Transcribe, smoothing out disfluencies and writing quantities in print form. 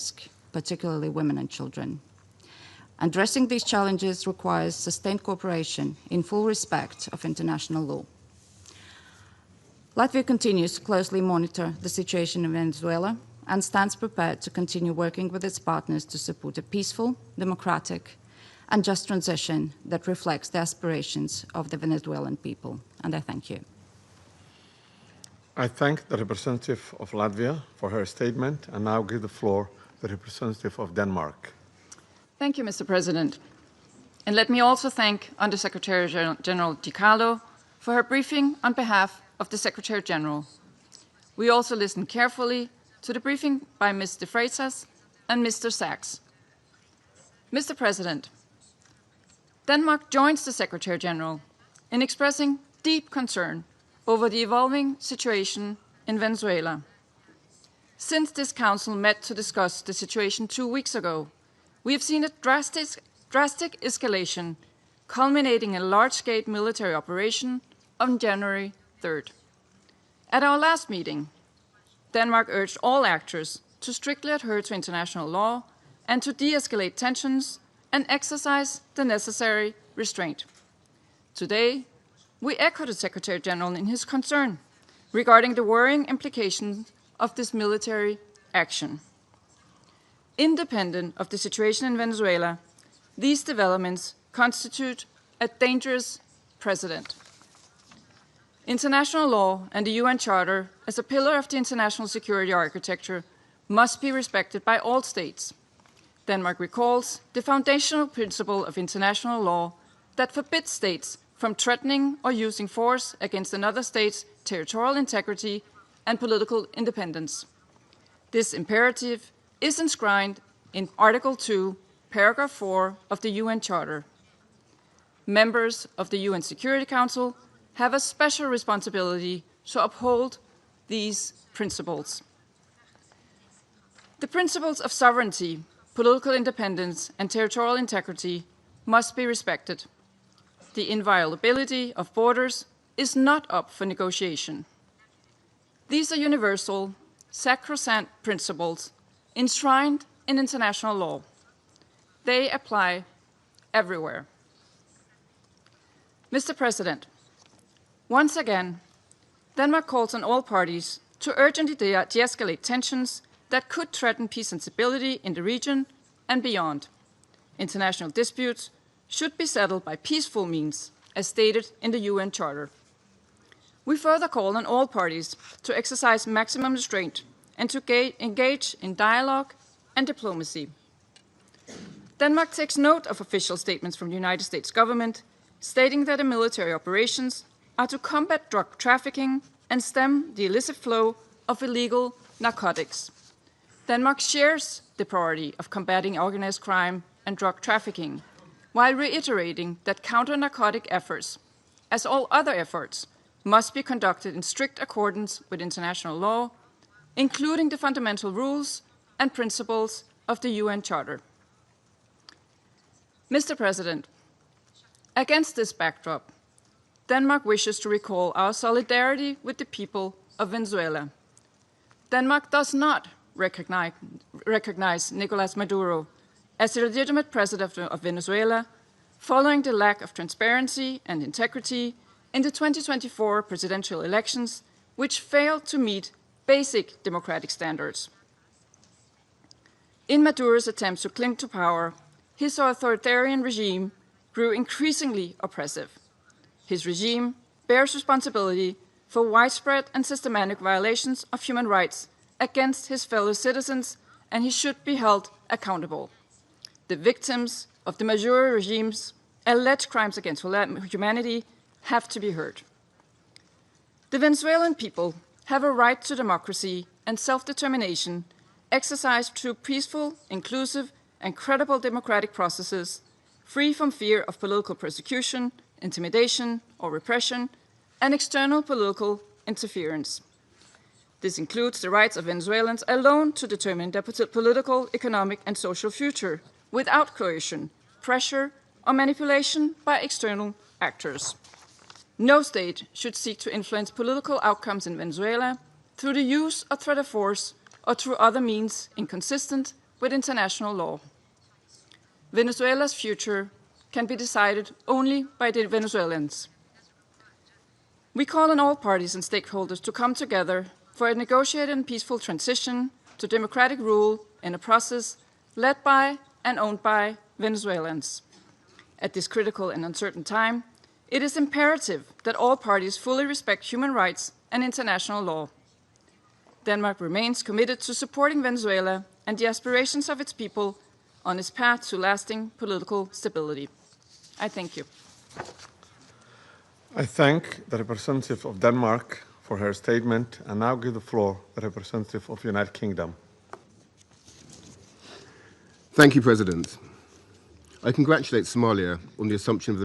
risk, particularly women and children. Addressing these challenges requires sustained cooperation in full respect of international law. Latvia continues to closely monitor the situation in Venezuela and stands prepared to continue working with its partners to support a peaceful, democratic, and just transition that reflects the aspirations of the Venezuelan people. And I thank you. I thank the representative of Latvia for her statement and now give the floor to the representative of Denmark. Thank you, Mr. President. And let me also thank Under-Secretary General Di Carlo for her briefing on behalf of the Secretary General. We also listened carefully to the briefing by Ms. de Freitas and Mr. Sachs. Mr. President, Denmark joins the Secretary General in expressing deep concern over the evolving situation in Venezuela. Since this Council met to discuss the situation 2 weeks ago, we have seen a drastic escalation culminating in a large-scale military operation on January 3rd. At our last meeting, Denmark urged all actors to strictly adhere to international law and to de-escalate tensions and exercise the necessary restraint. Today, we echo the Secretary General in his concern regarding the worrying implications of this military action. Independent of the situation in Venezuela, these developments constitute a dangerous precedent. International law and the UN Charter, as a pillar of the international security architecture, must be respected by all states. Denmark recalls the foundational principle of international law that forbids states from threatening or using force against another state's territorial integrity and political independence. This imperative is enshrined in Article 2, Paragraph 4 of the UN Charter. Members of the UN Security Council have a special responsibility to uphold these principles. The principles of sovereignty, political independence, and territorial integrity must be respected. The inviolability of borders is not up for negotiation. These are universal, sacrosanct principles enshrined in international law. They apply everywhere. Mr. President, once again, Denmark calls on all parties to urgently de-escalate tensions that could threaten peace and stability in the region and beyond. International disputes should be settled by peaceful means, as stated in the UN Charter. We further call on all parties to exercise maximum restraint and to engage in dialogue and diplomacy. Denmark takes note of official statements from the United States government stating that the military operations are to combat drug trafficking and stem the illicit flow of illegal narcotics. Denmark shares the priority of combating organized crime and drug trafficking, while reiterating that counter-narcotic efforts, as all other efforts, must be conducted in strict accordance with international law, including the fundamental rules and principles of the UN Charter. Mr. President, against this backdrop, Denmark wishes to recall our solidarity with the people of Venezuela. Denmark does not recognize Nicolas Maduro as the legitimate president of Venezuela following the lack of transparency and integrity in the 2024 presidential elections, which failed to meet basic democratic standards. In Maduro's attempts to cling to power, his authoritarian regime grew increasingly oppressive. His regime bears responsibility for widespread and systematic violations of human rights against his fellow citizens, and he should be held accountable. The victims of the Maduro regime's alleged crimes against humanity have to be heard. The Venezuelan people have a right to democracy and self-determination exercised through peaceful, inclusive, and credible democratic processes, free from fear of political persecution, intimidation, or repression, and external political interference. This includes the rights of Venezuelans alone to determine their political, economic, and social future without coercion, pressure, or manipulation by external actors. No state should seek to influence political outcomes in Venezuela through the use or threat of force or through other means inconsistent with international law. Venezuela's future can be decided only by the Venezuelans. We call on all parties and stakeholders to come together for a negotiated and peaceful transition to democratic rule in a process led by and owned by Venezuelans. At this critical and uncertain time, it is imperative that all parties fully respect human rights and international law. Denmark remains committed to supporting Venezuela and the aspirations of its people on its path to lasting political stability. I thank you. I thank the representative of Denmark for her statement and now give the floor to the representative of the United Kingdom. Thank you, President. I congratulate Somalia on the assumption of the